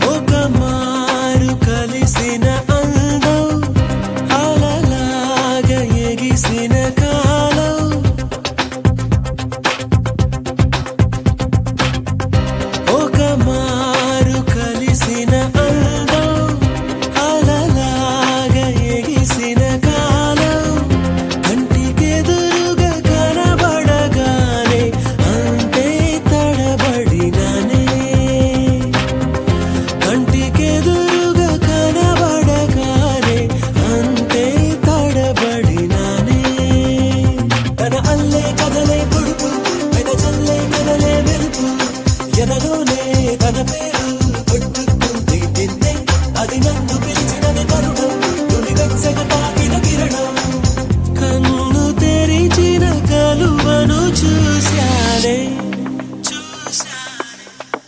ఒక మారు కలిసిన అందం అలలాగా ఎగిసిన కాలం ఒక మారు కలిసిన అందం అలలాగా ఎగిసిన కాలం కంటికెదురుగా కనబడగానే అంతే తడబడినానే కంటికెదురుగా కనబడగానే అంతే తడబడినానే తన అల్లే కదలే పొడుపు పెద చల్లే కదలే మెరుపు ఎదలోనే తన పేరు